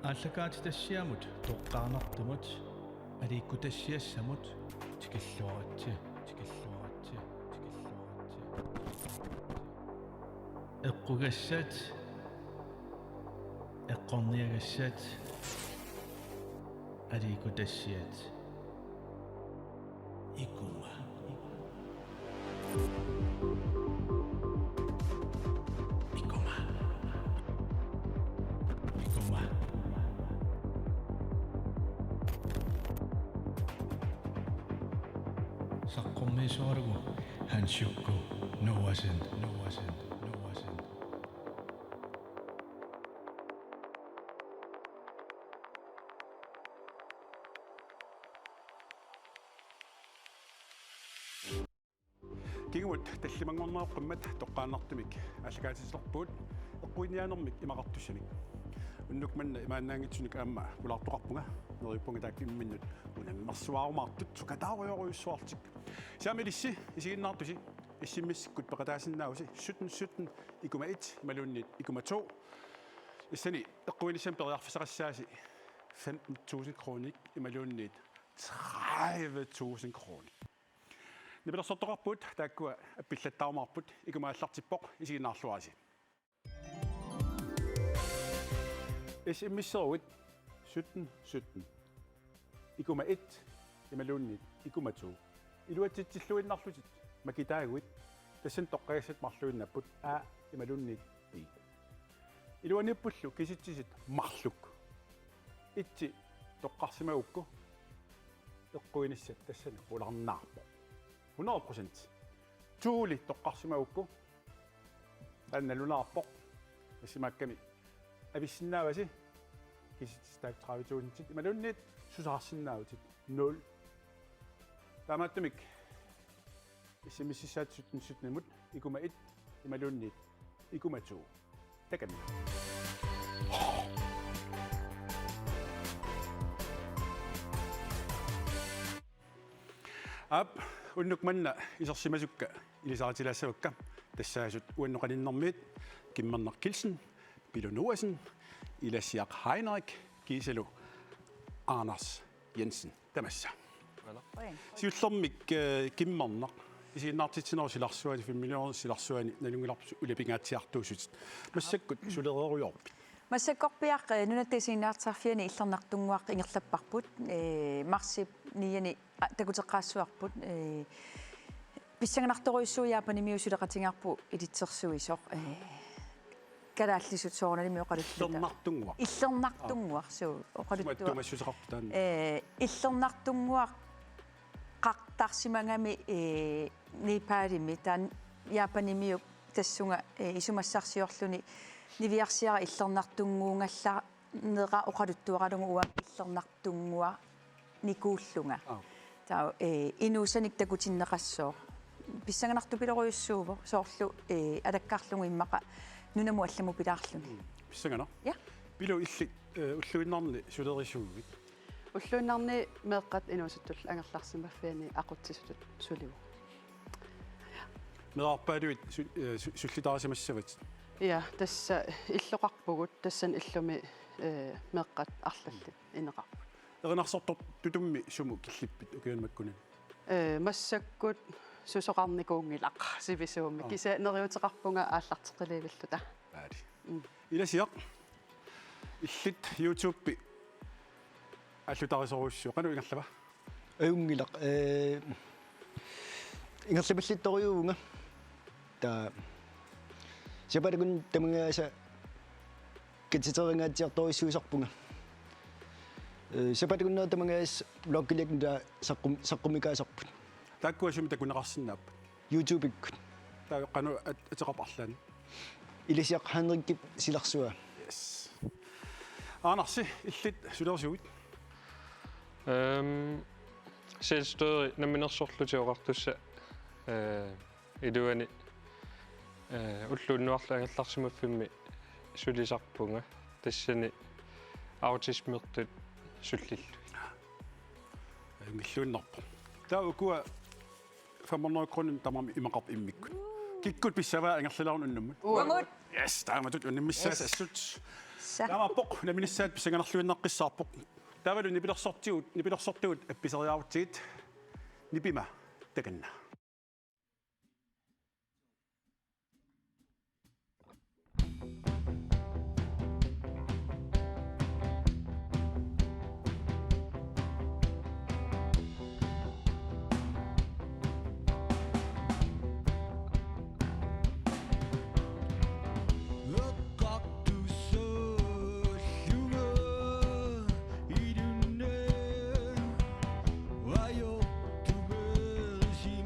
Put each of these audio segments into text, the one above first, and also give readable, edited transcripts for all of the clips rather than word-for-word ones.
ааллакаати тассиамут тоққарнартумут алиикку тассиассамут тикиллуаратси эққугассат эққорниагассат алиикку тассиат икума саққормиисуарагу хансукку нуасен Kigumut tallimangorneeqqummat toqqaanartumik аллакаатисерпуут эққуинианермик имақартуссамик уннукманна имааннаангитсуник аама кулаартоқарпунга нериуппунга тааккимминнут унаммарсуаарумаартут сукатааруйоруйуссуартик саамилисси исигиннаартуси иссиммиссиккут пеқатаасиннааси 17 икума 1 ималууннит икума 2 иссани эққуинissam периарфисерассааси 15.000 kronik ималууннит 30.000 kronik Nibelersortoqarput taakkua appillattaarumarput ikumaallartippoq isiginnaarluaasi. Immisseruit 17 ikuma 1 imaluunnit ikuma 2 iluatsitsilluinnarlutit makitaaguit tassan toqqagasat marluinnapput a imaluunnit b iluanippullu kisitsisit marluk itsi toqqarsimagukku eqquinissat tassana ularnaarpo 100% tuuli toqqarsimagukku annalunarpoq isimakkami avissinnaavasi kisitstaak 30.000 imalunnit susarsinnaautit 0 taamaattumik issimississaat 17 ikuma 1 imalunnit ikuma 2 takanna ап уннукманна исерсимасукка илисаратилаассавакка тассаасут уанноқалиннэрмиит киммернер килсен Билунуасен илассиақ Хайнрик киселу Anders Jensen тамасса сиуллэрмик киммернер исииннаартитсинеру силарсуани 5 миллион силарсуани налунгиларпу улапингаатсиартуусут массаккут сулереруйорпит массаккорпиақ нунаттисииннаартарфиани иллернартунгуақ ингерлаппарпут марсип ниани такутеққаассуарпут писсанганарторуйссуяапанимиусулеқатингаарпу илитсерсуисоқ калааллисут соорналими оқалуттута иллернартунгуарсуу оқалуттуа массусеқартаан иллернартунгуақ қартарсимангами нипаалими таан яапанимиук тассунга исумассарсиорлуни нивиарсиара иллернартунгуунгалла нера оқалуттуаралугу уа иллернартунгуа никууллунга таа инуусаник такутиннеқассоо писсанганартупилеруйуссууво соорлу алаккаарлугу иммақа нунаму алламу пилаарлуни писсангана я пилу илли уллуиннарни сулерисуугит уллуиннарни меэққат инуусуттул ангерларсимаффиани ақутсисутут сулиу мераарпаалуит суллитаарисимассават я тасса иллоқарпугут тассан иллуми меэққат арлалли инеқарпут эринарсортор тутумми суму киллиппит укиунмаккунан массаккут сусоқарникуунгилақ сивисуумми киса нериутеқарпунга ааллартеқиливиллута аали иласиақ иллит YouTube аллутарисоруссуу кану ингерлава аюнгилақ ингерлапиллитториуунга та сепаргун тамангааса китситерингаатсиарториссуисарпунга сепаргуннаа тамангаас блоггиликнда саққумикаасарпут тааккуасуми такунеқарсинаап YouTube иккут таа кану атеқарпарлаани илисиақ Henrik силарсуа yes Anders иллит сулерсуит selvstødig naminersorlutiorartussa iluani уллууннуарлаангалларсимаффимми сулисарпунга тассани аутисмертут суллиллу ангиллуиннарпо таа укуа 500 kroner тамами имақарп иммиккут киккут писсаваа ангерлалаарун уннуммут уангут yes тааматут унниммиссаас ассут sa Taamappoq naminissaat pissanganerluinneqqissаарpoq. Taavalu nipilersortuut appiseriaarutiit nipima takanna. Wayo tu bersih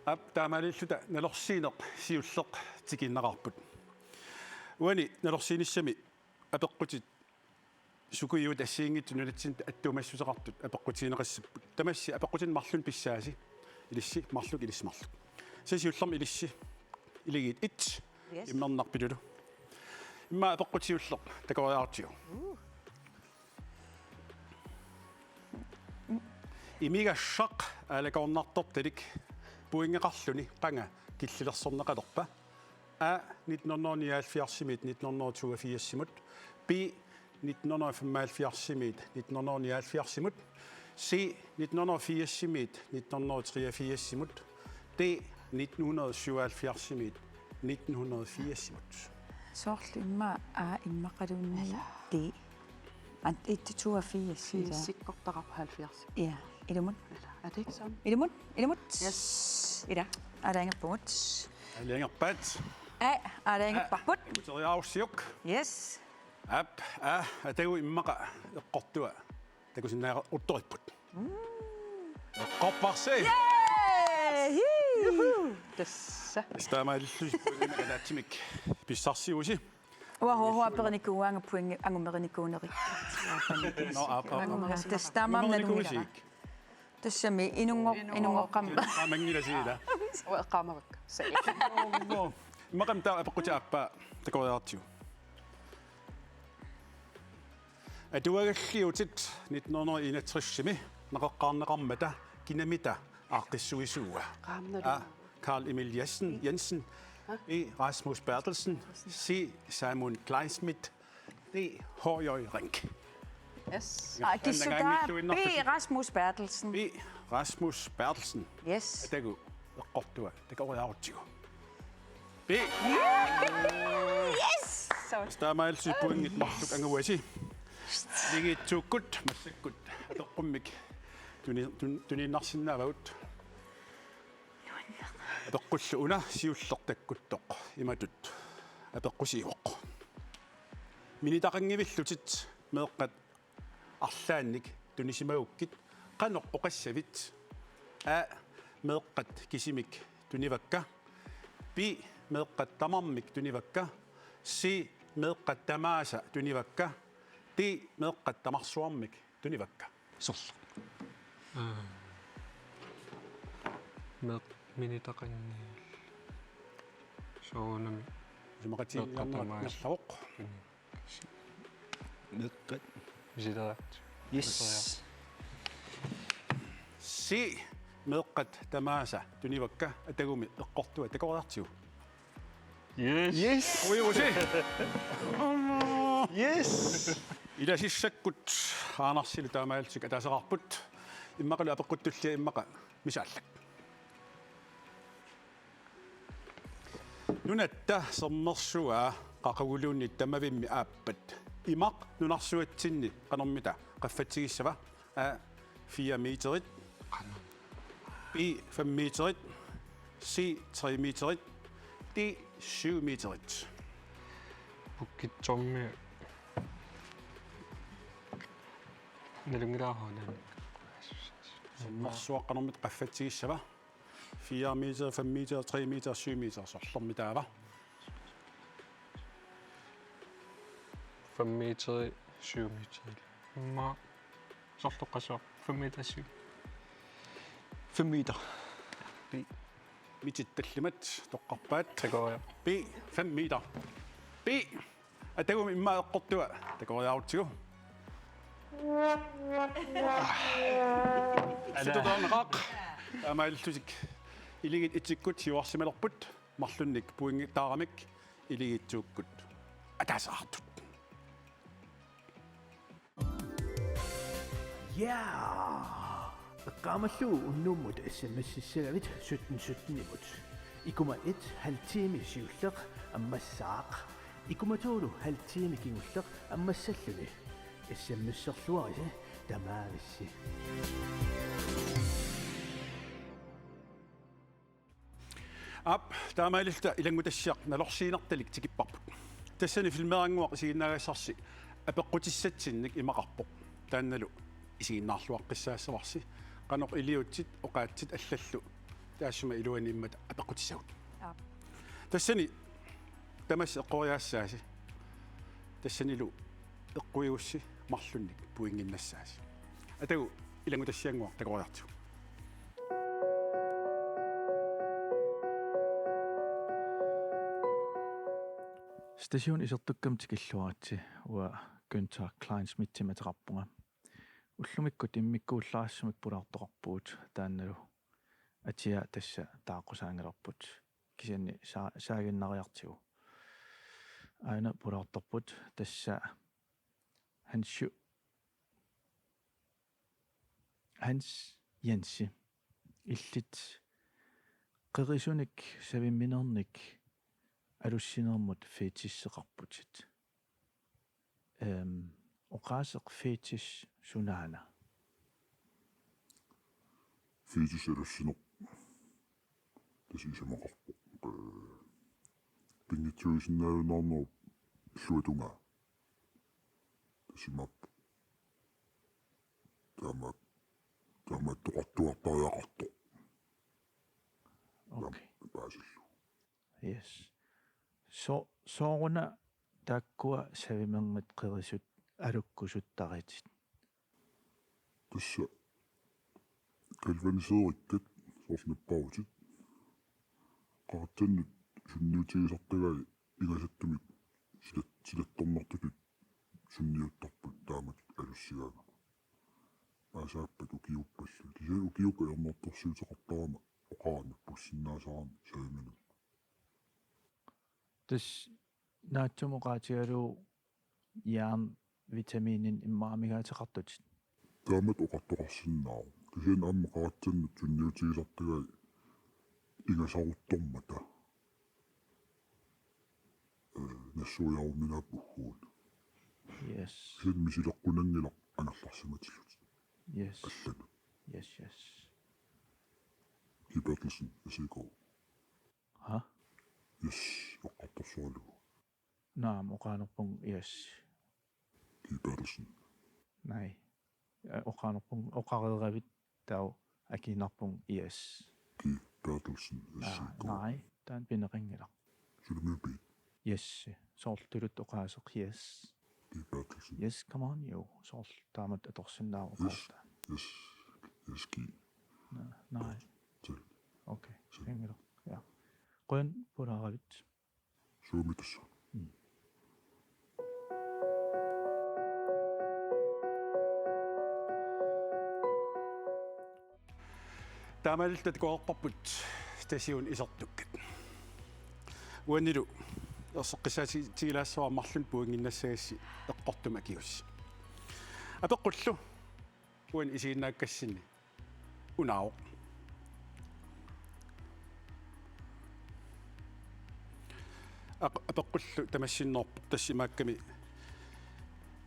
ап таамаалиллута налорсиинеқ сиуллеқ тикиннеқарпут уани налорсииниссами апеққутит сукуиут ассиингитсу нулатсин аттуумассусеқартут апеққутиинеқассаппут тамасси апеққутин марлун писсааси илисси марлук илисмарлук сасиуллерми илисси илигит ит иммернарпилулу имма апеққутиуллеқ такориаартиу имигассақ аалакорнарторталик пуингеқарлуни қанга киллилерсорнеқалерпа а 1979-симит 1982-симут би 1975-симит 1979-симут си 1980-симит 1983-симут д 1977-симит 1904-симут соорлу имма иммақалуунни ти ант 82 сида сиккортарап 70. ja ilumut Er det ikke sådan? ilumut Yes. ida араангерпугут алиангерпаат араангерпарпут утериаарсиук yes ап атагу иммаqa эққортуа такусиннаара утториппут эққорпарси Tässä. стаамааллусиппуинакалаатсимик писсарсиуси уахуахуаперникууаангаппуинги ангумерникуунери тастаамаам налунгилара тассами инунгоққам мангиласиила Ueqaamavak. Se. иммақам таа апеққутиарпаа такориартиу атуагаллиутит 1961-сими нақоққарнеқармата кинамита ааққиссуисууа Qaamnalu. Carl Emil Jensen E. Rasmus Bertelsen C. Simon Kleinschmidt D. Højøj Rink Yes. киссутаа би Rasmus Bertelsen B. Rasmus Bertelsen yes атагу эққортуа такориаартигу B. yes стаамаалсиппуингит марлук ангуаси лигитсууккут массаккут атоққуммик туниннарсинаавагут апеққуллу уна сиуллертаккуттоқ иматут апеққусиуоқ минитақангивиллутит меэққат арлаанник тунисимагуккит қаноқ оқассавит меэққат кисимик тунивакка би меэққат тамармик тунивакка си меэққат тамааса тунивакка ди меэққат тамарсуармик тунивакка сорлу Med minitaqanni. Soonami. сумақатииарнерлавоқ меққат Visitat. yes си меэққат тамааса тунивакка атагуми эққортуа такориартиу Yes. yes уиуси yes иласиссаккут аанарсилу таамаалтик атасеқарпут иммақалу апеққуттуллиа иммақа мисааллак нунатта сернерсуа қақагулуунни тамавимми ааппат имақ нунарсуатсинни қанормита қаффатсигиссава 4 метерит би 5 метерит си 3 метерит ди 7 метерит Pukkitsormi. Nalungilaaruunan. сернерсуаққанормит қаффатсигиссава 4 meter, 5 meter, 3 meter, 7 meter сорлорми таава 5 meter, 7 meter. Ma. Sortoqasor 5 meter 7. 5 meter мититталлимат тоққарпаат Tagoria. B 5 meter B атагум имма эққортуа такориаартигу ситодаанеқақ амаиллутик илигит итсиккут сиуарсималерпут марлунник пуинги таарамик илигитсууккут атаасаартут Qaamallu unnummut SMS-issagavit 1717-imut. Ikuma 1 halvtime siulleq ammassaaq. Ikumatuulu halvtime kingulleq ammassalluni. SMS-serluarisi tamaavissi. ап таамаалилта илангутассиақ налорсиинарталик тикиппарпут тассани филмерангуақ сигиннаагассарси апеққутиссатсинник имақарпоқ таанналу исигиннаарлуаққиссаассаварси qanoq iliutsit oqaatsit аллаллу taassuma iluani immat apaqutisagut Ja. tassani tamas eqqoriaassaasi tassanilu eqquiussi marlunnik puinginnassaasi atagu ilangutassianguar taqoriartu Station isertukkam tikilluaratsi ua Günther Kleinsmith mataqarpunga уллумиккут иммиккууллаассумик пулаартоқарпуут таанналу атиа тасса тааққусаангаларпут кисианни саагиннариартигу аана пулаартарпут тасса Hans Jensi illit qerisunik savimminernik alussinermut fetisseqarputit oqaaseq fetis sunaana fetis alussiner tasissamaqarpu pingitsuisinnaayunaarnero illuatunga tasimap tama toqartuarpariaqarto okay paasillu yes sooruna taakkua savimerngit qerisut alukkusuttaritit tassa galvaniseerikkat soornapparutit qaartannut sunniutigisartagai igasattumik silattornartukut sunniuttarput taamat alussigaana asaappat ukiuppallu kisa ukiupa ernertorsiuteqartarama oqaarmi pussinnaasarami saiminu tas naatsumoqaatigalu jaan vitaminin immaamigaataqartutit taamat oqartoqarsinnaaru kisian aamma qaartannut sunniutigisartagai ingasaruttormata nassuujarumminaappuhuut yes kisian misileqqunangilaq anarlarsimatillut yes allanu yes Bertelsen asiko ha yes oqartorsualugu naam oqaanerpung yes Bertelsen nej oqaanerpung oqareeravit tau akinarpung yes Bertelsen asiko nej taan pineringilaq sulumipit yes soortulut oqaaseq yes Bertelsen yes come on you soort taamat atorsinnaaru oqaarta yes ki nej til okay ringilaq ja quen pularavit suomitassa таамалилтат коорпарпут стасиун исертуккат уанилу ерсеққисаати тигилаассуар марлун пуангиннассагасси эққортума киусси апеққуллу уан исигиннааккассинни унао апеққуллу тамассиннерпу тассимаакками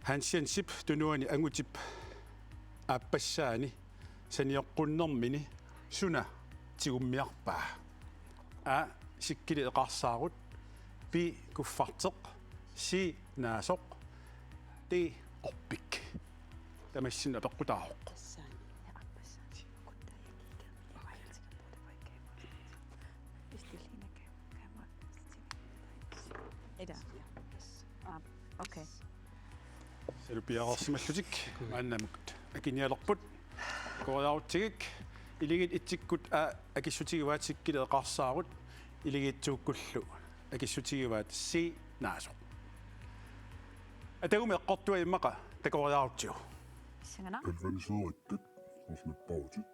Hans Jensip tunuani angutip аппассаани саниоққуннэрмини суна тигуммиарпаа сиккили эқарсаарут пи куффартеқ си наасоқ ти орпик тамассина пеққутаақоқ Okay. Seluppiaqarsimallutik aannamukut akinialerput kooriarutsigik iligit ittikkut akissutigivaatikkile eqarsaarut iligitsuukkullu akissutigivaat si naaso atagumi eqqortua immaqa takooriarutigu Singana. galvaniseerikkat soornapparutit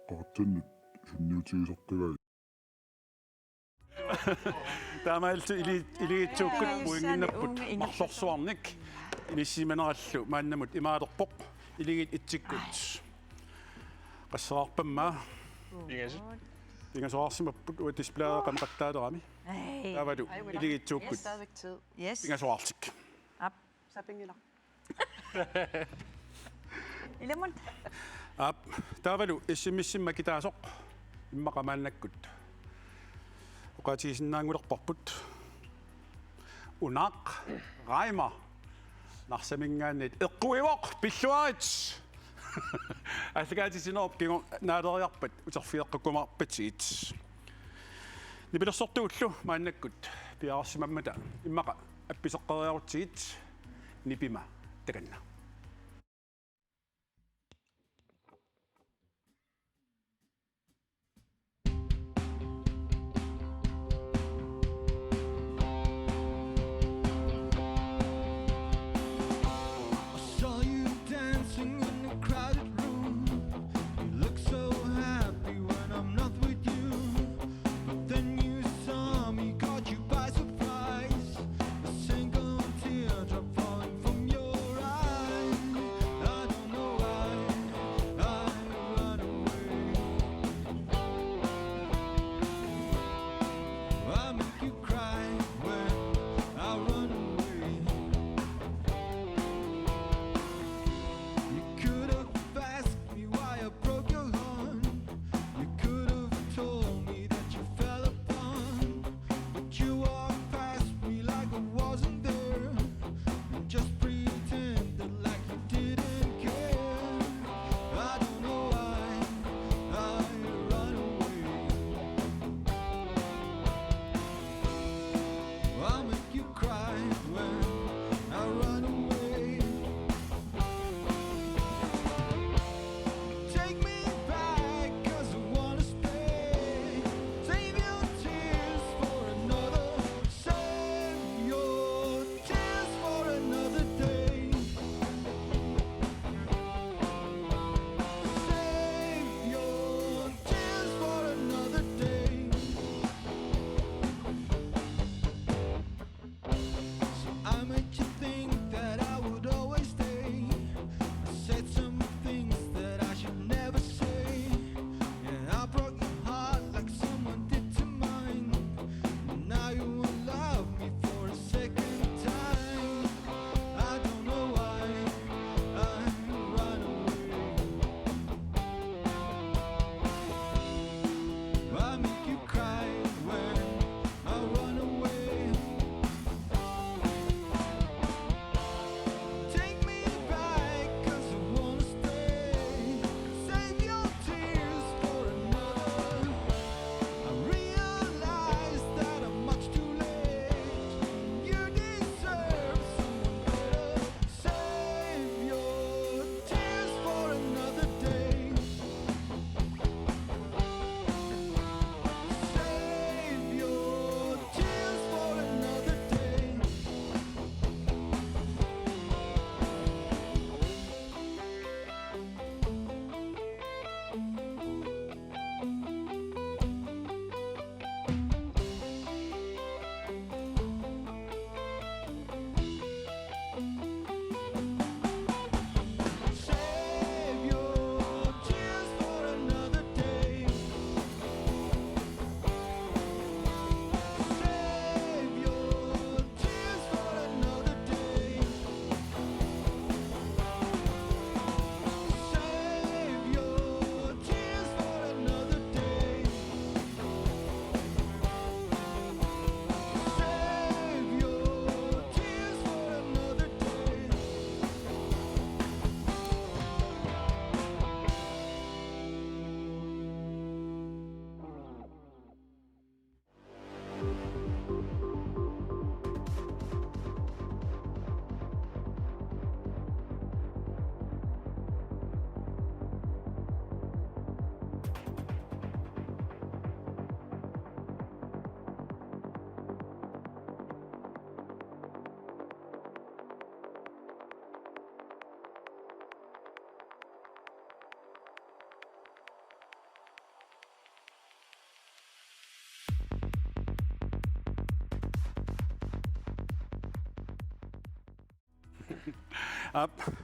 qaartannut sunniutigisartagai таамаалту илигитсууккут пуингиннаппут марлорсуарник инисиманераллу мааннамут имаалерпоқ илигит итсиккут qassaraarpammaa Ingasit. ingasuarsimapпут уа дисплея qamqattaалерами таавалу илигитсууккут Stadigvæk tid. Yes. ingasuartik Så pengene. Ilemon. ап таавалу иссиммиссимма китаасоқ иммақамааннаккут оқатигисиннаангулерпарпут унаақ райма нарсамингааннит эққуивоқ пиллуарит аллагаатисинерп кигу наалериарпат утерфиэккукумарпатигит нипилерсортууллу мааннаккут пиарсимаммата иммаqa апписоққариарутсигит нипима таканна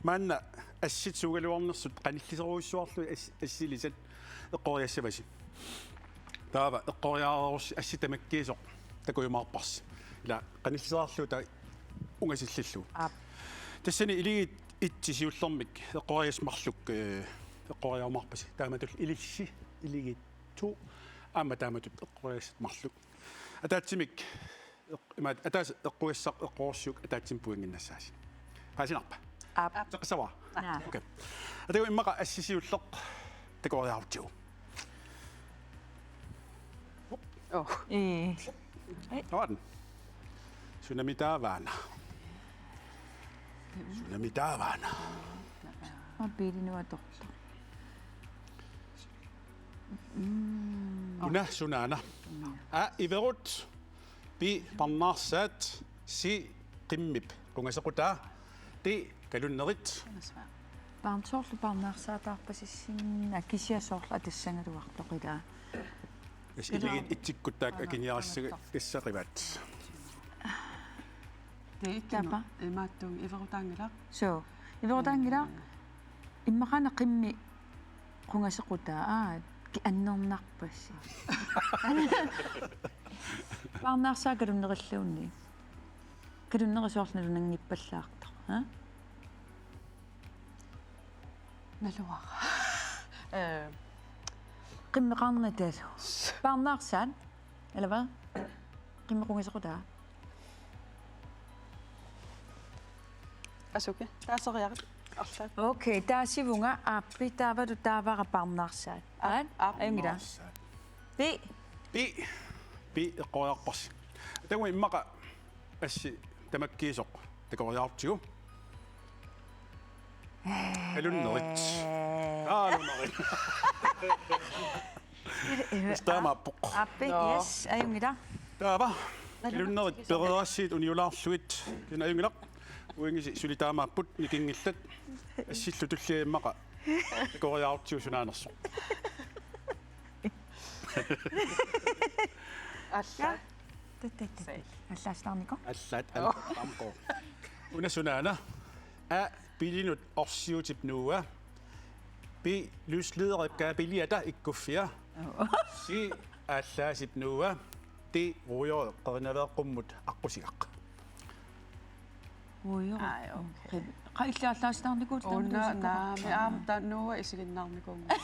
манна асситсугалуарнерсут qanilliseruissuarlu ассилисат эққориассаваси таава эққориаарорс асситамаккиисоқ такуйумаарпарс ила qanilliseраарлу та унгасиллиллу тассани илигит итсисиуллэрмик эққориасмарлук эққориаумаарпаси тааматул илисси илигит ту аама тааматут эққориасмарлук атаатсимик имаат атаас эққуиссақ эққорсук атаатсим пуингиннассааси пасинарпа Up. Taqsawa. Ja. Okay. Ategu immaqa assisiulleq takuariarutju. Orden. Sunamitaavana. Sunamitaavana. Og Betty nu er doktor. Una sunana. Iverut bi parnaarsaat si qimmip kungasequtaa ti kalunnerit Barnsorlu barnaarsaataarpasissin akisiasorlu atassangaluartoqilaa. iligit itsikkuttaak akiniarassuga issaqivат. Tapa. Imaattung iverutangila. So, iverutangila immaqana qimmi qungasequtaa annernerpassi. Barnaarsaa kalunnerilluunni. Kalunnerisuarnalunanngippallaartar, ha? Naluaq. Qimmeqarna taalu. Barnaarsaan, eller hvad? Qimmequngasequtaa. Asuke. Taaseriaqit. Arsaat. Okay, taasivunga appi taavadu taavara barnaarsaat. Ayungida. bi eqqoriarpars. Tagu immaqa assi tamakkiisoq takuariarutju. Kalunnerit. Kalunnerit. Stamappoq. Appi, yes, ayungida. Taava. Kalunnerit pererassiit uniulaarluit kina ayungilaq. Uingisi sulitaamaapput nikingillat. Assillu tulliimmaqa takuariarutju sunaanersoq. Assaat. Аллаастаарнико. Аллаат амко. Унасунаана bilinut orsiutip nuua bi lyslederikkaa biliata ikkuffia si allaasip nuua ti rujo qernaveeqummut aqusigaq. Ujo. Okay. Qaillaallaastаарnikut Unna naami aam tannuwa isiginnaarnikunga.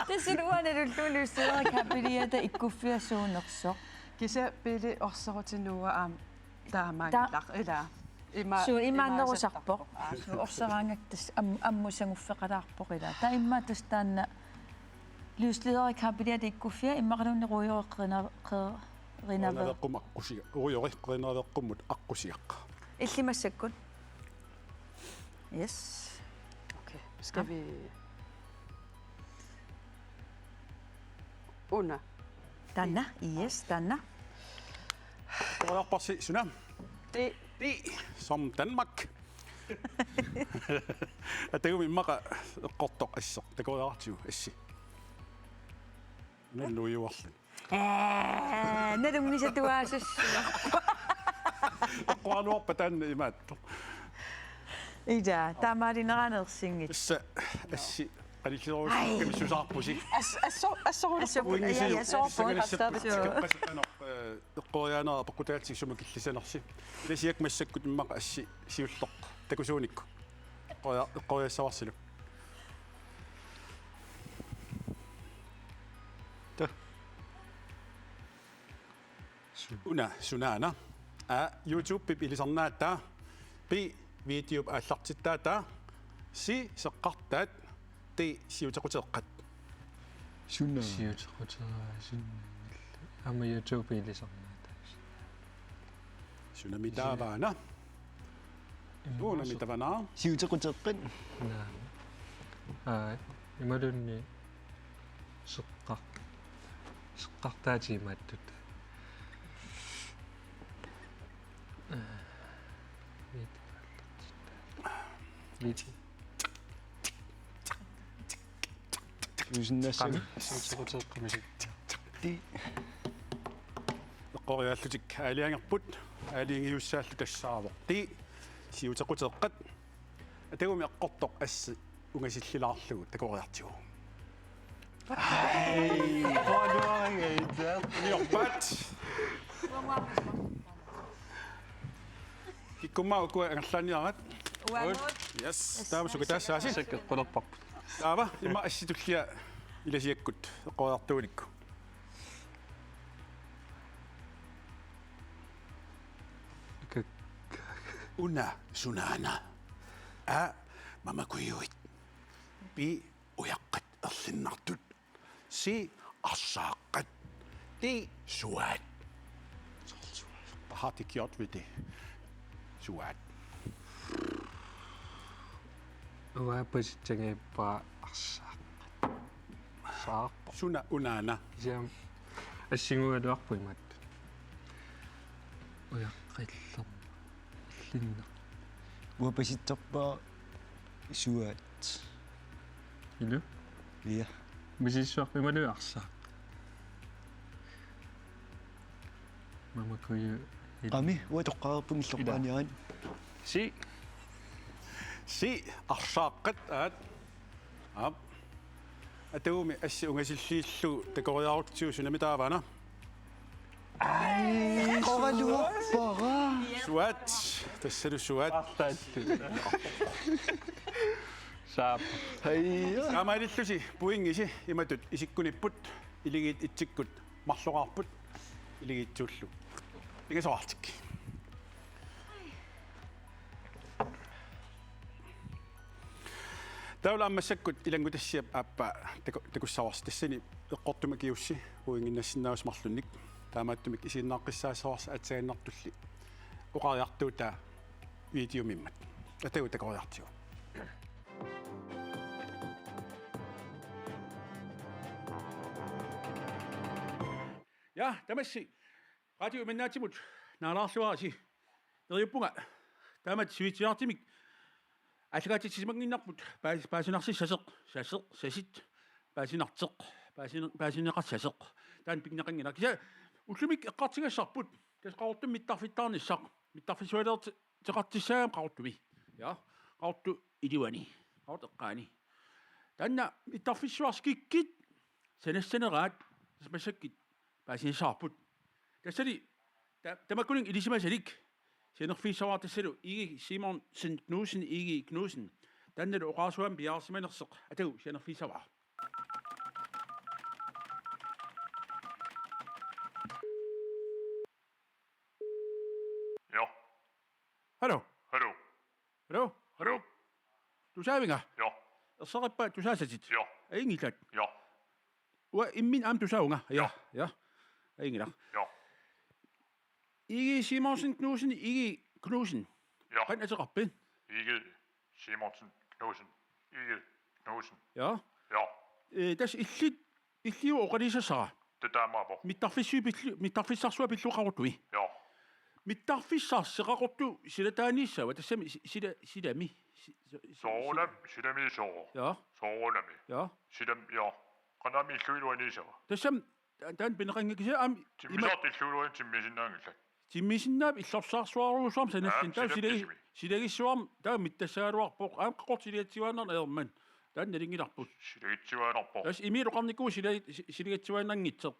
Tässä uanelullulussuerikkaa biliata ikkuffiasuunersoq. Kisa pili orserutinnuwa aam taamaangilaq ila. Su imaannerusarpoq. Su orseraangaktas ammusanguffeqalaarpoq ila. Ta imma tastaanna lyslederikkaa biliata ikkuffia immaqalunni rujoqernaveeqqum Aqusigaq. Rujo qernaveeqummut aqusigaq. illimassakkut. Yes. Okay. Skal vi Una. Tanna, yes, tanna. Qoriarparsi suna. Det Som Danmark. Atagu immaqa eqqortoq assoq takuariarutju assi. Nalluiuarlun. Nalungisatuaasussu. Eqqoanuarpa taanna imaatto. Ida, taamaalineranersinngit. Issa assi qalilliruusukkamisusaarpusi. Eqqoriaanera peqqutaatsig sumakillisanersi. Ilasiak massakkut immaqa assi siulloq takusuunikku. Eqqoriassavarsulu. Una sunaana YouTube pip ilisarnaattaa pi video аллартиттаата си сеққартаат ти сиутеқутеққат Sunna. Amma YouTube ilisarnaata. Sunamitaavaana Sunamitaavaana Siutequteqqan. Imalunni seqqartaatiimaattut. Viti. Usinnassami. Siutequteqqamisik. eqqoriaallutik aaliangerput aaliingiussaallu tassaaroq ti siutequteqqat atagumi eqqortoq assi ungasillilaarlugu takuariartigu Niorpat Kikkummaa ukua angerlaaniarat Yes taama sukataassaasi Sakkeqqulerparput. taava imma assitullia ilasiakkut eqqoriartuunikku una sunana mama kuyuit bi uyaqqat erlinnartut si arsaaqat di suat har det gjort ved det suat уапаситсагиппаа арсаақ саарпа suna unana кисиам ассигуалуарпуимат уяққиллер линна Uapasittorpaa suat. илу Ja. мисиссуарпималу арсаақ мамакую Qami uatoqqaarpun illerpaaniaran. si arsaaqat aat атауми асси унgasиллииллу такориарутсиу сунами таавана Qoraluarpara. суат тассалу суат саап Hayya. амаилиллуси пуингиси иматут исиккуниппут илигиит итсиккут марлоqarput илигиитсууллу ингасоартик тауламмассаккут илангутассиап ааппа такуссаварс тассани эққортума киусси пуингиннассиннаус марлунник таамааттумик исииннааққиссаассаварс атсаганнартулли оқариартуута видеомиммат атагу такориартиу Ja, tamassi radio minnaatsimut naalaarluarasi eriuppunga taamat suitsiartimik аллагаатитсимагниннарпут паасинарси сасеқ паасинеқарсасеқ таан пигнеқангина киса уллумик эққартигассарпут тасқаортум миттарфиттаарниссақ миттарфисуалерт теқартиссаам қаортуми я қаорту илуани қаорт эққаани таанна миттарфиссуарскиккит санассанераат смасаккит паасинсаарпут тассали тамаккунин илисимасалик синерфиссаваартассалу иги Simonsen Knudsen иги Knudsen таннал оqaasuam биаарсиманерсеq атагу синерфиссаваа Ja. Hallo Hallo. hallo Hallo. du saavinga Ja. erserippa du saasatit Ja. aingillat Ja. wa immin am du saunga ja aingilaq Ja. иги Simonsen Knudsen иги Knudsen Ja. han ateqarpin Ikke Simonsen Knudsen. Ikke Knudsen. ja Ja. tas illiu oqalisasara Det der mig på. mittarfissarsuа pilluqarutui Ja. mittarfissarseqaqortu silataanissava tassami silami Solam. Sidami så. ja Solami. ja Sidam. Ja. Kanami Luiluani så. tassam taan pineqangakisa am Timmisort i Luiluani timmisinnaangilla. timmisinnaap illarsaarsuaruusuam sanassin taa silakissimi. silagissuam taa mittasaaluarpoq aam qaqortiliatsiuaannerna erman taan nalingilarput Silagitsiuanerpo. tas imiiloqarnikuu silagitsiuaannangitseq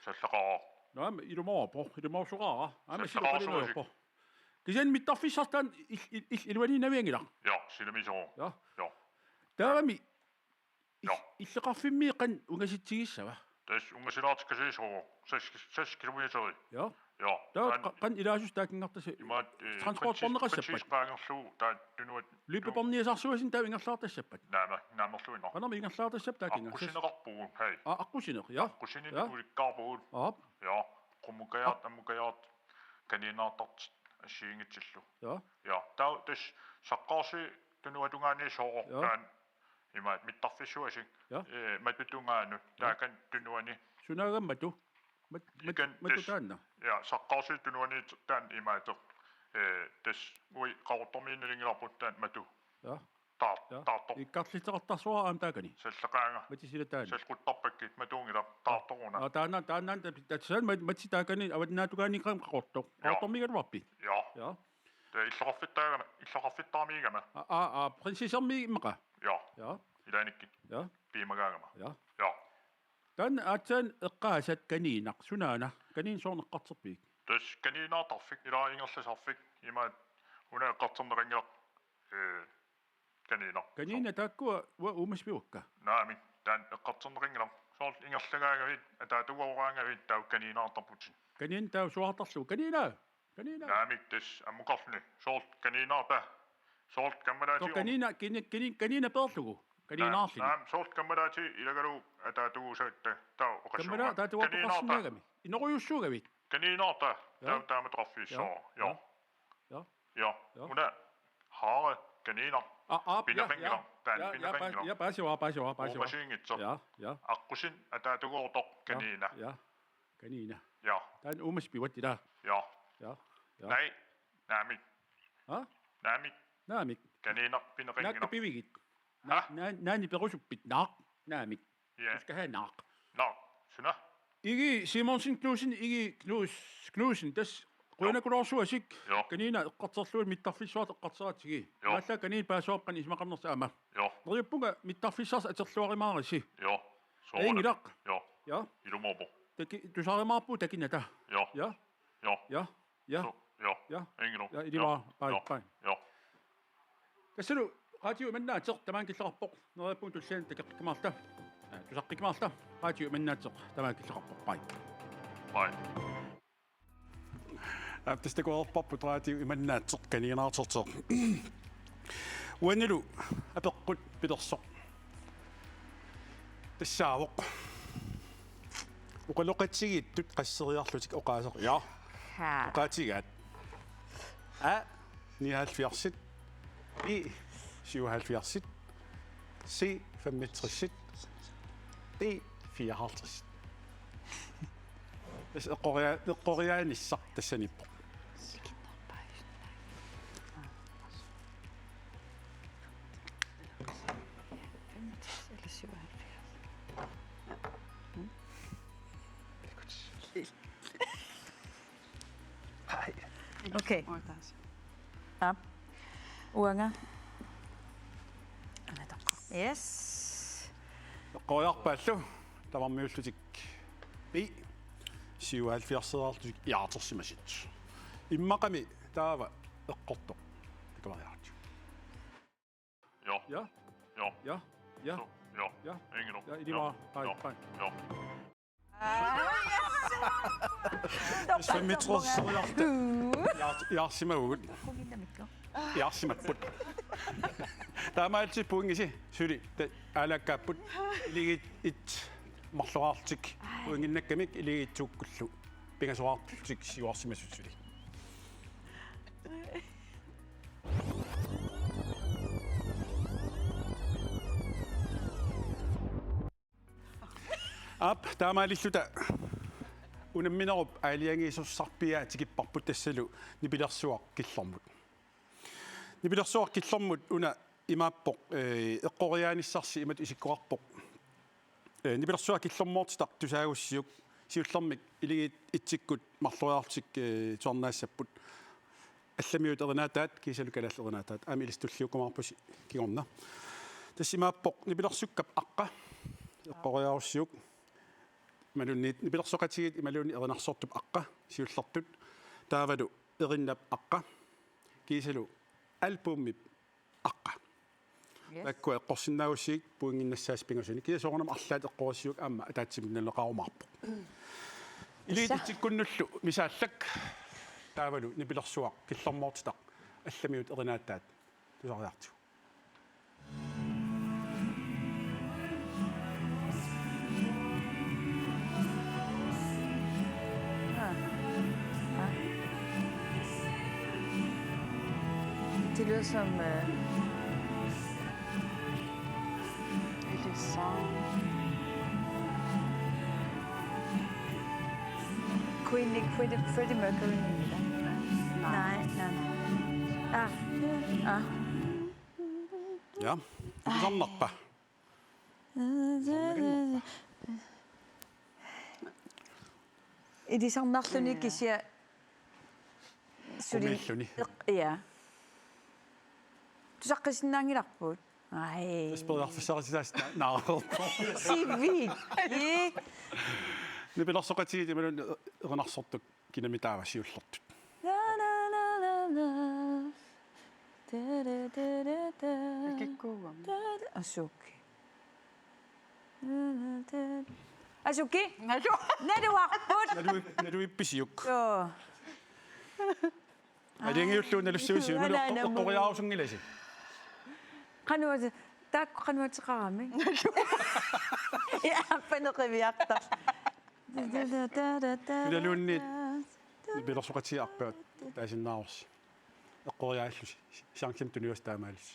Sallaqaa. naam ilumorsuqaara aama Sallaqaarsuusik. siloqaliluarpo kisan mittarfissartaan iluani naviangilaq Ja. Sidami så. ja Ja. taami Ja. иллеқарфиммииқан унгаситсигиссава Das ungesilaatskasi så. 6 kilometer. ja Ja. таа қан илаасус таакингартаса Имаат транспортпорнеқассаппат Principsqaangerlu taa tunuat липпепорниасарсуасин таа ингерлаартассаппат naammerluinaq. канарми ингерлаартассап таакингасас Aqusineqarpugun hei. аққусинеқ ja Aqusinin Ja. ulikkaarpugun. аап Ja. Qummukajaat kaniinaartart assiingitsillu. ja Ja. Taa tas saqqaarsi tunuatungaani sooro Ja. taan imaat mittarfissuasik. Ja. Matutungaanu taakan tunuani. сунаагаммату Ikan мату tas таанна ja saqqaarsi tunuani taan imaat tas ui qaortormiinnalingilarput taan matu. ja Taartor. иккарлитеқартарсуара аам таакани Sallaqaanga. матисилатаани Salquttarpakkit matuungila taartoruna. тааннаан татсан матси таакани аваннаатугааникам қақортоқ қақортормигалуарпи Ja. ja Det er illaraffittaamiigama. принсисерми иммақа Ja. ja Ilaanikki. ja Piimagaagama. ja Ja. тан аатсан эққаасат каниинақ сунаана каниин соорнеққартерпиик Das kaniinaartarfik ilaa ingerlasarfik imaat una eqqarterneqangiaq kaniina. каниина тааккуа уа уумаспиукка Naami taan eqqarterneqangiaq soor ingerlagaagavit ataatuuauraangavit tau kaniinaartarputin. каниин таа суартарлу каниина Kanina. naamiktas ammuqarni soort kaniinaarpa soort kammalaati Kanina perlugu. Kaninaarlini. naam soort kammalaati ilagalu ataatugusatta taa oqassuuma Kammala taatuaqorsinnaagami. Inoruyussuugavit. kaniinaarta taamataqarfiissoo Ja. ja una haare kaniina pinapengila taan pinapengila Ja, pasio. uumasiingitso Ja. aqusin ataatuguortoq kaniina Ja. Kanina. ja Tän umas piwatti da. ja Ja. nej naamik Ha? naamik Naamik. kaniina Naakka pinapengila pivigit. Ha? Naani perusuppit naak. Naamik. ja Ska have naak. no suna Igi Simonsen Knudsen, Igi Knudsen, das Rønne Gråsuasik. Jo. Kanina qatserluut mittarfissuat eqqarsaatigi. Jo. Maalla kanin paasoqqan ismaqarnersaama. jo Riuppunga mittarfissars aterluarimaarisi. jo Ingilaq. jo Ja. ilumorpo Taki tusarimaarpu takinata. jo Ja. jo Ja. so jo Ja. ingilu Ja, idima pai. jo Kassulu radio mannaatser tamaan killerarpoq. Neripun tullaan takaqqimaarta. Tusaqqimaarta. Radio mannaatser tamaan killerarpoq pai. bye Tästä kun oppappu radio imannaatser kaniinaarterter. Uanilu apeqqut pidersoq. Tassaawoq. Uqaloqatsigiittut qasseriarlutik oqaasoq. Ja. Ha. Oqaatigaat. 79 I 77 C 65 D 54. Das eqqoriaanissaq tassanippoq. Okay. Oitaas. Ja. Uanga. Anna takka. Yes. Eqqoriarpaallu tavarmiullutik I 77 iartersimasit. Immaqami taava eqqortoq. Takavariartu. jo Ja. jo Ja. Ja. so jo Ja. ingilu Ja, idima pai. jo Sfemmitrerserularte. Jaarsimagugut. Jaarsimapput. Taama altid puingisi syli alakkapput iligit it marluartik puinginnakkamik iligitsuukkullu pingasoartik siuarsimassutsuli. Taama lilluta unamminerup aaliangiisussarpia tikipparput tassalu nipilersuaq killermut. Nipilersuaq killermut una imaappoq eqqoriaanissarsi imat isikkuarpoq. Nipilersuaq killermoortitaq tusaagussiuk siullermik iligit itsikkut marluriartik tuarnaassaput. Allamiut erinaataat kiisalu kalallerinaataat aami ilistulliukumaarpusi kigorna. Tassimaappoq nipilersukkap aqqa eqqoriaarussiuk malunniit nipilersoqatigit imaluni erinarsortup aqqa siullertut taavalu erinap aqqa kiisalu albummip aqqa akku eqqorsinnaagussiik puinginnassaas pingasuni kiisoornam arlaat eqqorissiuk aamma ataatsimnalleqarumaarpo iliitikkunnullu misaallak taavalu nipilersuaq killermoortitaq allamiut erinaattaat tusariartu. Det lyder som Ikke sang. Queen, ikke Freddie Mercury. Nej. Ja, sannarpa. I de samme nachtene ikke siger... Umilluni. Ja. Du sagde sin nang i dag. Nej. Spillerfisaritaas naarerpo. Sivi. Ikke? Nipilersoqatigit imalun erinarsortuk kinamitaava siullertut. Ikke gå om. Asuki. Asuki? Nej, du har fået. Nalu ippisiuk. Joo. алингиуллуунналуссуиси унулеққориаарусунгиласи Qanuat taakku qanuatiqarami. Ja appaneqiviartar. илалуунниит пилерсоқатиарпаат таасиннаарус эққориааллуси шанклим туниус таамаалис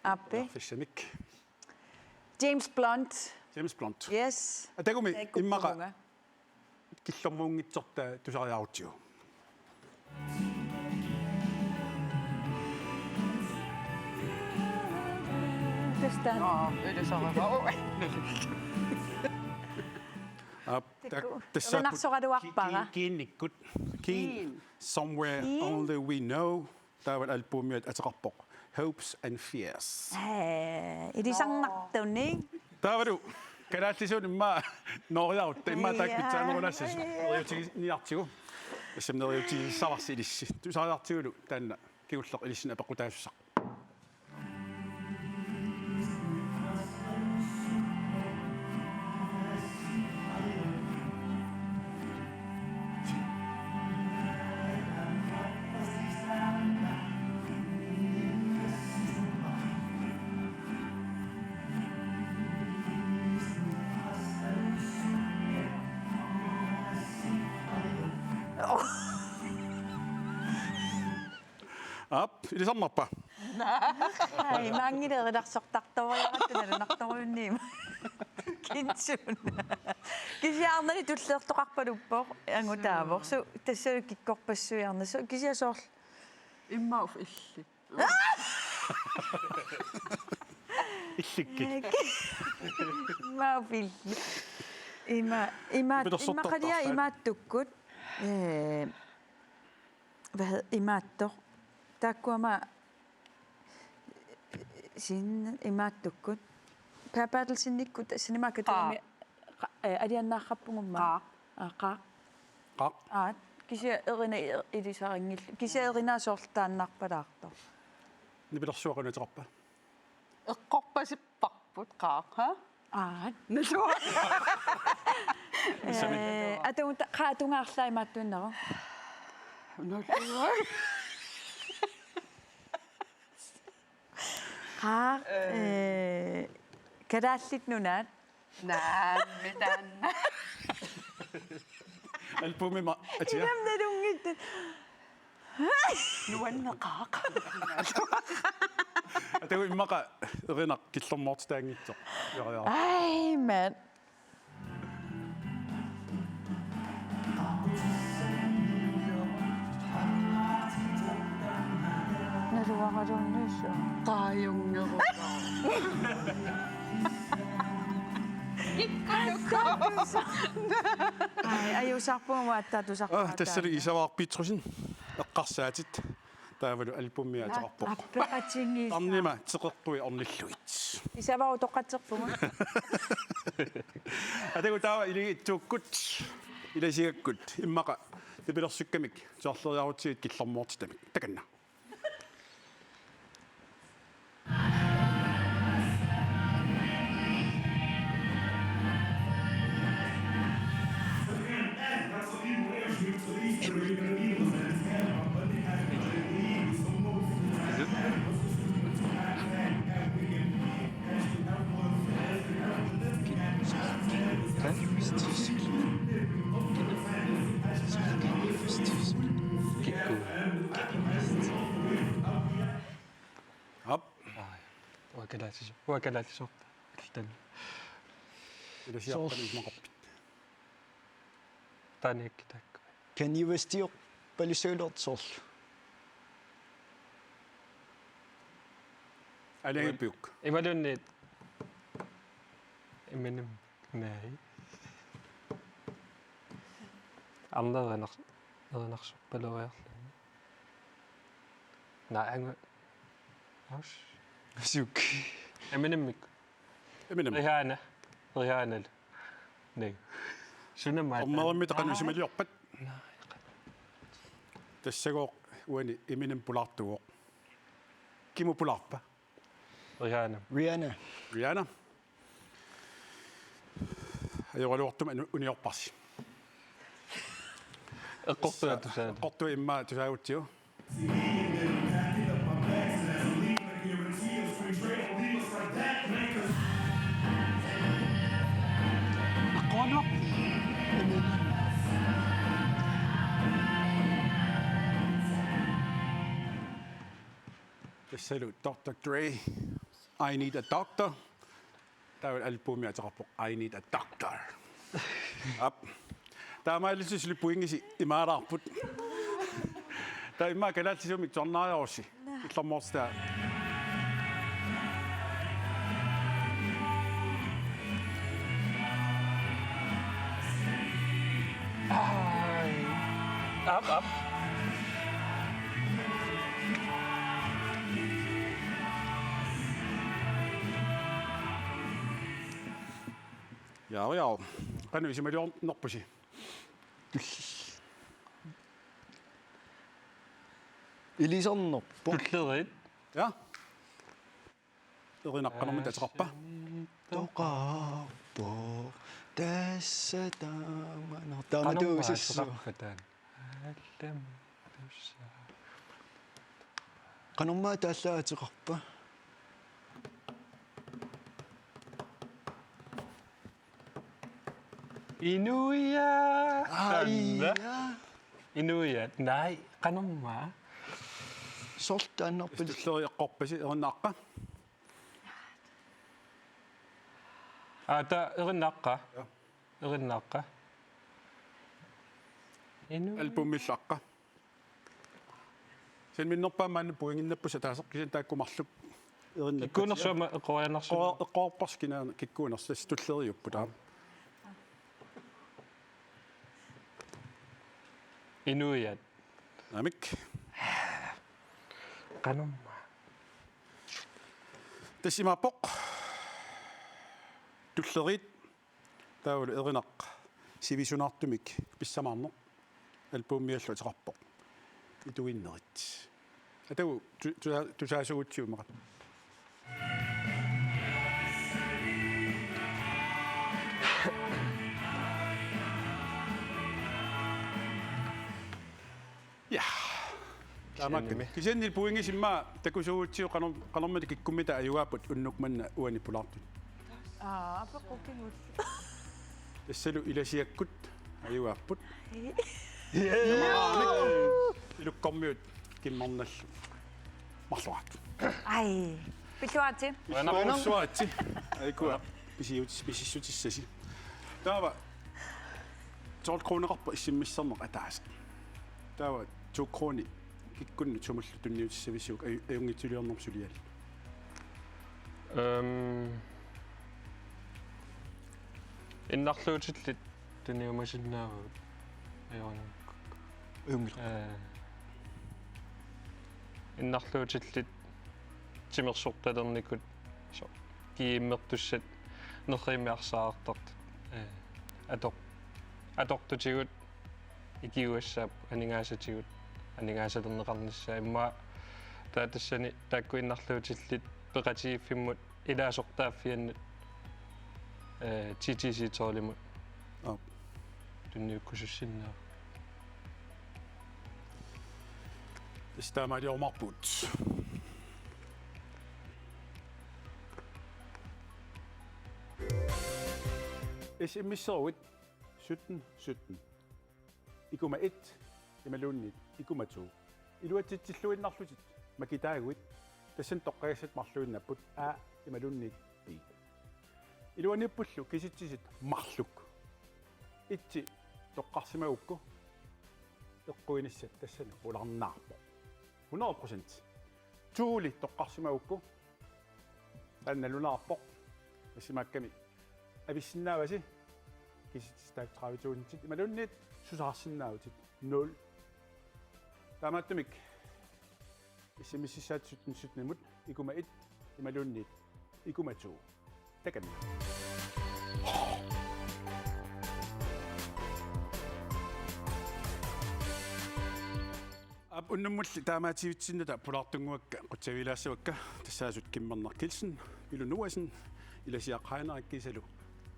Appe. фиссамик James Blunt. James Blunt Yes. атагуми иммаqa киллормуунгитсорта тусариарутсиу Testan. Venarsoraluarpara. kiinnikkut keen somewhere only we know taawal albumiat ataqarpoq hopes and fears Ilisarnartunni. taavalu kalaallisuun imma nooriarutta imma taakpitsaanerulassas neriutigi ассамнериутigi саварси илисси тусариартигулу таанна кигуллеқ илиссина пеқутаассақ илисарнарпа Ai mangilerilarsortartoriarattunalunartorunniima. Kintsuun. Kisiarnali tulleertoqarpaluppoq angutaavor su tassalu kikkorpassuiarnasu kisiasoorl Immauf illi. илликкит maafilli. Imaqalia imaattukkut hvad hed imaattor taakkuama sin imaattukkut paapaatalsinnikkut sinimakatumi aliannaarrappungumma qa qaq kisia erina ilisarinngill kisia erinaasoortaannarpalaartor нипилэрсуақунатеқарпа Eqqorpasipparput qaaqa. Nasua. атунта qaatungaallaimaattуннеру Nolluа. kadaallit nunaat Naammitanna. албумима атиа namnalungittut Nuanna qaaqa. атагу иммаqa эринақ киллэрмоортаангитсоқ яриаа ai mand naluaqalunnissu Qaajungeru. ai ajusarpuumaattaa тассали исаваарпиитсрусин эққарсаатит таавалу албумиатеқарпоқ аппеқатингис арнима теқертуи орниллуит исавау тоққатерпуга атагу таава илигитсууккут иласигаккут иммаqa типилерсуккамик соорлериарутсигит киллэрмоортитамик таканна ап уакалаатисорта алтан иласиарпани иммақарпит таниакки таакка Kanye Westiok палисаулертсоорлу. алингиппиук ималунниит имманам наи арнеринарсорпалуриарлани наанга аш сюк имманаммик эминам риаанал nei сунамаа орнеримми тақанусималиорпат тассагоо уани эминам пулаартугоо киму пулаарпа риаана Rihanna. Rihanna ajorluortum uniorparsi Eqqortua tusaan. Qortu imma tusaagutsiu. Aqono. Tassalo Dr. Dre. I need a doctor. Tawal albumi ataqarpoq I need a doctor. Up. Taamaallisisli puingisi imaaraarput. Ta imma kalaatisumi tornaajorsi. Illermorsta. Up. Ja. Qanuvisi maliornerpusi. Ilisarnerpo. Tullerit. Ja. Erinaqqanarmi tataqarpa. Toqarpo. Tässä taamatuusissu. Qanummaassaqarfataan. Аллам тусса. Qanormaa taallaatiqarpa. Inuia. Aia. Inuia. Nej, qanummaa. Sortaannerpil. Tulleriaqqorpasi erinnaaqqa. Ta erinaqqa. Erinaqqa. Albumillaqqa. Sen minnerpaamaannu puinginnappusa taasaqqisan taakkumarluk erinnak. Ikkuunersuama eqorianarsuama. Eqorparskinaana kikkuunersas tulleriuppu taa. Inuiat. Namik. Qanummaa. Tassimaappoq. Tullerit taawul erinaq sivisunartumik pissamaarneq albummiallu taqarpoq. Ituinnerit. Atau tusaasugutsiumaqat. Ja. Taamakkami. Kisennil puingisimma takusuutsiu qanormati kikkummita ajugaaput unnukmanna uani pulartut. апеққуккигут Tassalu ilasiakkut ajugaaput. Ilukkormiut kimmarnallu. Marluat. ай питуати Wanarussuaatsi. Aikua pisissutissasi. Taava 12 kronerarpa issimmisserneq ataas. Taava 2 kroni kikkunnu tumullu tunniutissavisuuk ajungitsuliornersulial. Innarluutillit tuniumasinnaavut. Ajornuk. Ungil. Innarluutillit timersortalernikut so kiimmertussat nerriimiarsaartart atortutigut ikiuassaap aningaasatigut aningaasатернеқарнissaa имма таатассани тааккуиннарлуутилlit пеқатигиффиммут илаасортааффианнат TTC-тооlimut tunniukkusussinnaa Tastaamaaliormarput. SMS-servut 1717. Ikuma 1 imalunnit ikuma 2. Iluatsitsilluinnarlutit makitaaguit tassan toqqagasat marluinnapput a imalunnit b. Iluanippullu kisitsisit marluk. Itsi toqqarsimaukku eqquinissat tassani ularnaarpo. 100%. Tuuli toqqarsimaukku annalunaarpo tassimakkami avissinnaavasi kisitstaaqtraavituuntit imalunnit susarsinnaautit 0. Taamaattumik issimississaat 1717 ikuma 1 imalunnit ikuma 2. Takan. Unnumulli taamaativitsinnata pulartunguakka qutsavilaassuakka tassaasut kimmernerkilsen ilunuasen ilasiaqaanerikkisalu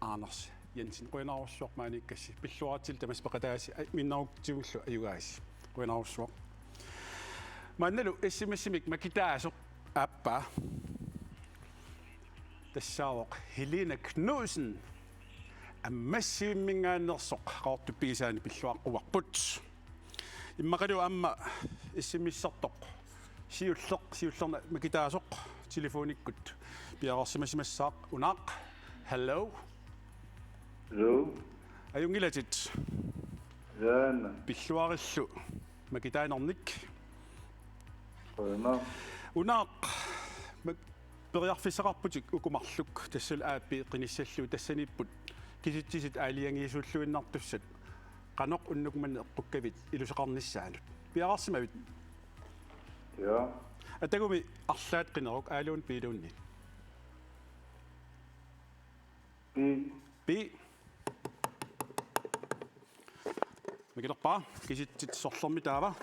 Anders Jensen quinaarussuaq maanikassi pilluaratil tamaspeqataasi minnaruktugullu ayugaasi quinaarussuaq mannalu SMS-imik makitaasoq appa тассаавоқ Helena Knudsen аммассииммингааанерсоқ qaortuppigisaani pilluaqquarput иммақалу амма иссимиссартоқ сиуллерна макитаасоқ телефониккут пиарерсимасимассаақ унаақ hello аюнгилатит яана пиллуариллу макитаанерник қойна унаақ периарфисеқарпутик укумарлук тассал ааппи қиниссаллу тассаниппут киситсисит аалиангиисуллуиннартуссат qaноқ уннукманне эққуккавит илусеқарниссаанут пиарарсимавит я атагуми арлаат қинерук аалуун пилуунни би мигилерпаа киситсит сорлерми таава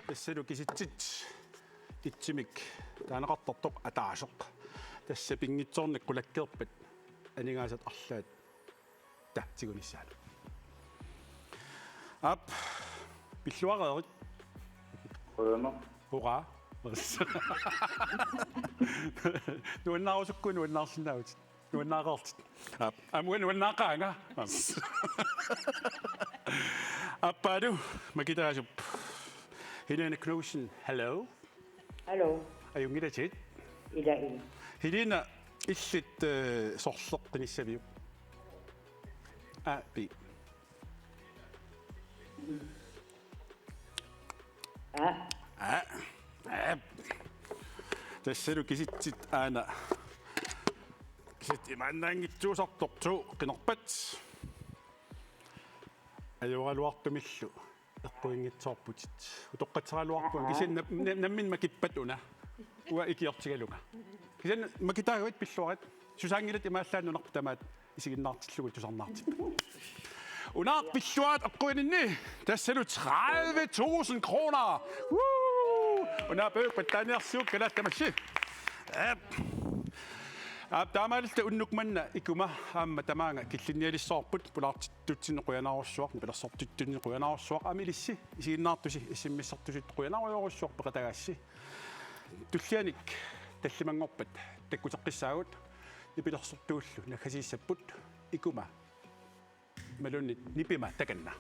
тассалу киситсит итсимик таанеқартартоқ атаасоқ тасса пингитсоорник қулаккерпат анигаасат арлаат татсигуниссаалу ап пиллуареерит қойна ура нуаннаарусукку нуаннаарсинаавит нуаннаареертит ап амуан нуаннаақаанга аппаду макитаасуп Helena Knudsen hello Hallo, аюнгилатит Ida. Helena иллит сорлеққиниссавиу би тассалу киситсит аана кисит имааннаангитсуусарторту қинерпат аюралуартумиллу эққуингитсоорпутит утоққатсералуарпуан кисин наммин макиппат уна уа икиортигалунга кисин макитаагуит пиллуарат сусаангилат имааллааннунарпу тамаат исигиннаартиллугу тусарнаартип унаақ пиллуаат эққуининни тассалу 30.000 kroner уна бøg паттааниарсуук калааттамасси таамаалта уннукманна икума аама тамаанга киллинниалиссоорпут пулаартиттутсинеқуянаарусsuaq пилерсортиттунеқуянаарусsuaq амилисси исигиннаартуси иссиммиссартусит қуянааруйоруссуaq пеқатагасси туллианик таллимангорпат таккутеққиссаагут нипилерсортууллу наггасииссаппут икума малуннит нипима таканна